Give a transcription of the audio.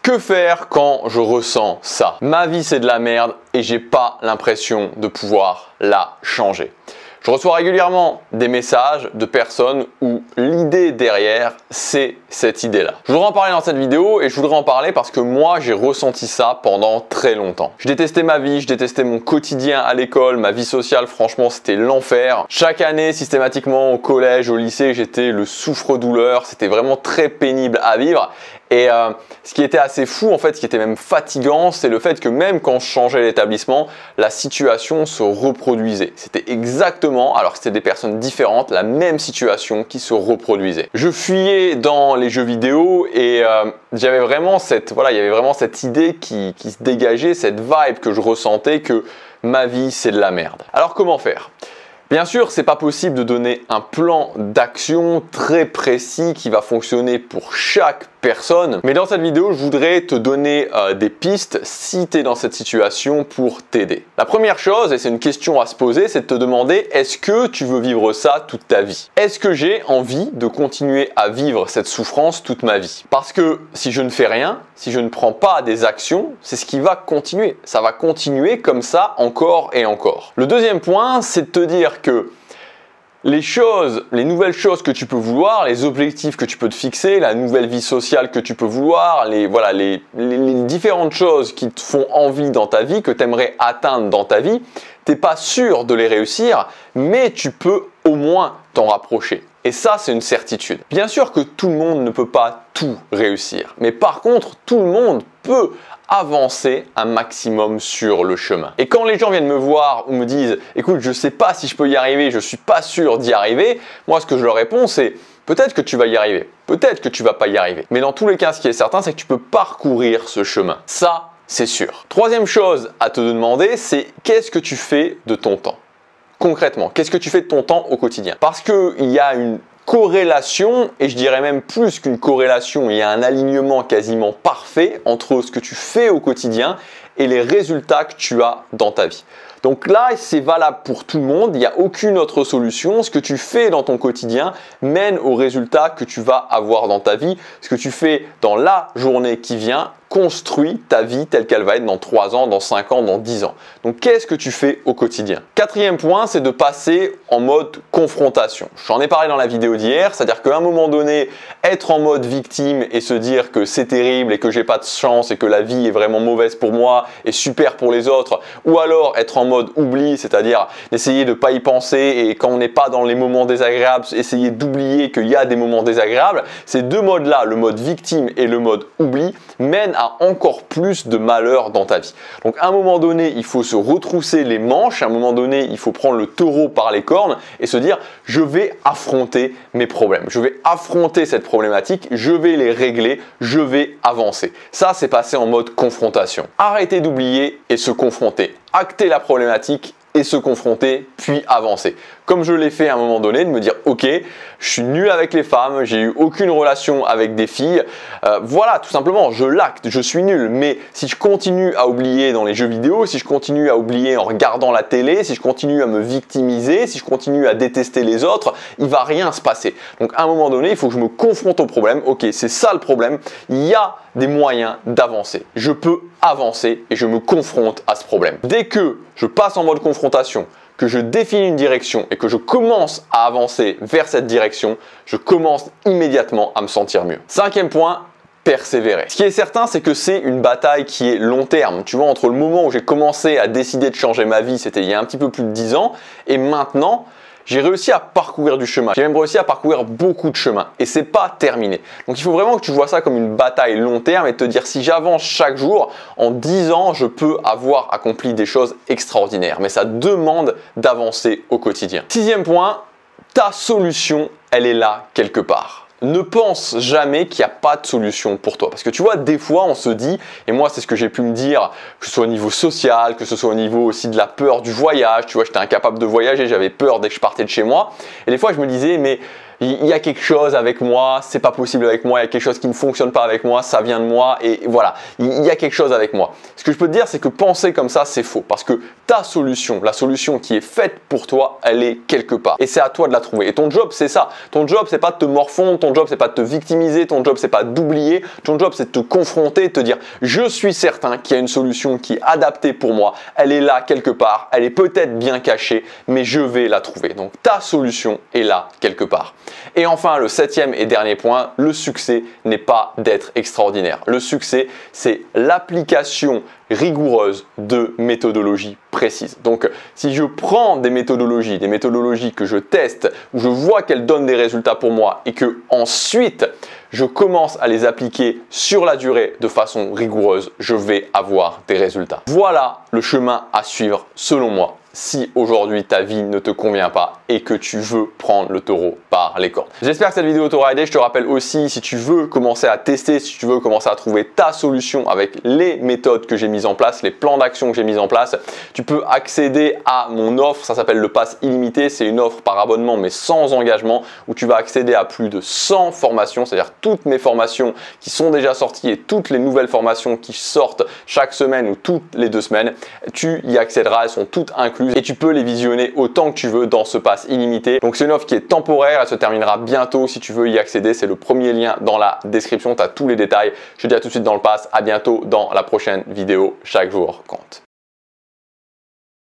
Que faire quand je ressens ça? Ma vie c'est de la merde et j'ai pas l'impression de pouvoir la changer. Je reçois régulièrement des messages de personnes où l'idée derrière, c'est cette idée-là. Je voudrais en parler dans cette vidéo et je voudrais en parler parce que moi, j'ai ressenti ça pendant très longtemps. Je détestais ma vie, je détestais mon quotidien à l'école, ma vie sociale, franchement, c'était l'enfer. Chaque année, systématiquement, au collège, au lycée, j'étais le souffre-douleur. C'était vraiment très pénible à vivre. Et ce qui était assez fou, en fait, ce qui était même fatigant, c'est le fait que même quand je changeais l'établissement, la situation se reproduisait. C'était exactement, alors que c'était des personnes différentes, la même situation qui se reproduisait. Je fuyais dans les jeux vidéo et j'avais vraiment il y avait vraiment cette idée qui se dégageait, cette vibe que je ressentais que ma vie c'est de la merde. Alors comment faire ? Bien sûr, c'est pas possible de donner un plan d'action très précis qui va fonctionner pour chaque personne. Mais dans cette vidéo, je voudrais te donner des pistes si tu es dans cette situation pour t'aider. La première chose, et c'est une question à se poser, c'est de te demander est-ce que tu veux vivre ça toute ta vie? Est-ce que j'ai envie de continuer à vivre cette souffrance toute ma vie? Parce que si je ne fais rien, si je ne prends pas des actions, c'est ce qui va continuer. Ça va continuer comme ça encore et encore. Le deuxième point, c'est de te dire que les nouvelles choses que tu peux vouloir, les objectifs que tu peux te fixer, la nouvelle vie sociale que tu peux vouloir, les différentes choses qui te font envie dans ta vie, que tu aimerais atteindre dans ta vie, tu n'es pas sûr de les réussir, mais tu peux au moins t'en rapprocher. Et ça, c'est une certitude. Bien sûr que tout le monde ne peut pas tout réussir, mais par contre, tout le monde peut avancer un maximum sur le chemin. Et quand les gens viennent me voir ou me disent « Écoute, je ne sais pas si je peux y arriver, je ne suis pas sûr d'y arriver », moi, ce que je leur réponds, c'est « Peut-être que tu vas y arriver, peut-être que tu ne vas pas y arriver. » Mais dans tous les cas, ce qui est certain, c'est que tu peux parcourir ce chemin. Ça, c'est sûr. Troisième chose à te demander, c'est qu'est-ce que tu fais de ton temps? Concrètement, qu'est-ce que tu fais de ton temps au quotidien? Parce qu'il y a une corrélation, et je dirais même plus qu'une corrélation, il y a un alignement quasiment parfait entre ce que tu fais au quotidien et les résultats que tu as dans ta vie. Donc là, c'est valable pour tout le monde, il n'y a aucune autre solution. Ce que tu fais dans ton quotidien mène aux résultats que tu vas avoir dans ta vie. Ce que tu fais dans la journée qui vient construit ta vie telle qu'elle va être dans 3 ans, dans 5 ans, dans 10 ans. Donc qu'est-ce que tu fais au quotidien? Quatrième point, c'est de passer en mode confrontation. J'en ai parlé dans la vidéo d'hier, c'est-à-dire qu'à un moment donné, être en mode victime et se dire que c'est terrible et que j'ai pas de chance et que la vie est vraiment mauvaise pour moi et super pour les autres, ou alors être en mode oubli, c'est-à-dire d'essayer de ne pas y penser et quand on n'est pas dans les moments désagréables, essayer d'oublier qu'il y a des moments désagréables. Ces deux modes-là, le mode victime et le mode oubli, mènent à encore plus de malheur dans ta vie. Donc à un moment donné, il faut se retrousser les manches, à un moment donné, il faut prendre le taureau par les cornes et se dire je vais affronter mes problèmes, je vais affronter cette problématique, je vais les régler, je vais avancer. Ça, c'est passer en mode confrontation. Arrêter d'oublier et se confronter. Acter la problématique et se confronter, puis avancer. Comme je l'ai fait à un moment donné, de me dire ok, je suis nul avec les femmes, j'ai eu aucune relation avec des filles, voilà, tout simplement, je l'acte, je suis nul. Mais si je continue à oublier dans les jeux vidéo, si je continue à oublier en regardant la télé, si je continue à me victimiser, si je continue à détester les autres, il va rien se passer. Donc à un moment donné, il faut que je me confronte au problème. Ok, c'est ça le problème, il y a des moyens d'avancer. Je peux avancer et je me confronte à ce problème. Dès que je passe en mode confrontation, que je définis une direction et que je commence à avancer vers cette direction, je commence immédiatement à me sentir mieux. Cinquième point, persévérer. Ce qui est certain, c'est que c'est une bataille qui est long terme. Tu vois, entre le moment où j'ai commencé à décider de changer ma vie, c'était il y a un petit peu plus de 10 ans, et maintenant, j'ai réussi à parcourir du chemin. J'ai même réussi à parcourir beaucoup de chemins et c'est pas terminé. Donc il faut vraiment que tu vois ça comme une bataille long terme et te dire si j'avance chaque jour, en 10 ans, je peux avoir accompli des choses extraordinaires. Mais ça demande d'avancer au quotidien. Sixième point, ta solution, elle est là quelque part. Ne pense jamais qu'il n'y a pas de solution pour toi. Parce que tu vois, des fois, on se dit, et moi, c'est ce que j'ai pu me dire, que ce soit au niveau social, que ce soit au niveau aussi de la peur du voyage. Tu vois, j'étais incapable de voyager, j'avais peur dès que je partais de chez moi. Et des fois, je me disais, mais il y a quelque chose avec moi, c'est pas possible avec moi, il y a quelque chose qui ne fonctionne pas avec moi, ça vient de moi et voilà, il y a quelque chose avec moi. Ce que je peux te dire, c'est que penser comme ça, c'est faux parce que ta solution, la solution qui est faite pour toi, elle est quelque part et c'est à toi de la trouver. Et ton job, c'est ça. Ton job, c'est pas de te morfondre, ton job, c'est pas de te victimiser, ton job, c'est pas d'oublier, ton job, c'est de te confronter, de te dire je suis certain qu'il y a une solution qui est adaptée pour moi, elle est là quelque part, elle est peut-être bien cachée, mais je vais la trouver. Donc ta solution est là quelque part. Et enfin, le septième et dernier point, le succès n'est pas d'être extraordinaire. Le succès, c'est l'application rigoureuse de méthodologies précises. Donc, si je prends des méthodologies que je teste, où je vois qu'elles donnent des résultats pour moi et que ensuite je commence à les appliquer sur la durée de façon rigoureuse, je vais avoir des résultats. Voilà le chemin à suivre selon moi. Si aujourd'hui ta vie ne te convient pas et que tu veux prendre le taureau par les cornes. J'espère que cette vidéo t'aura aidé. Je te rappelle aussi, si tu veux commencer à tester, si tu veux commencer à trouver ta solution avec les méthodes que j'ai mises en place, les plans d'action que j'ai mis en place, tu peux accéder à mon offre. Ça s'appelle le Pass illimité. C'est une offre par abonnement mais sans engagement où tu vas accéder à plus de 100 formations, c'est-à-dire toutes mes formations qui sont déjà sorties et toutes les nouvelles formations qui sortent chaque semaine ou toutes les 2 semaines. Tu y accéderas, elles sont toutes incluses. Et tu peux les visionner autant que tu veux dans ce pass illimité. Donc c'est une offre qui est temporaire, elle se terminera bientôt. Si tu veux y accéder, c'est le premier lien dans la description, tu as tous les détails. Je te dis à tout de suite dans le pass, à bientôt dans la prochaine vidéo. Chaque jour compte.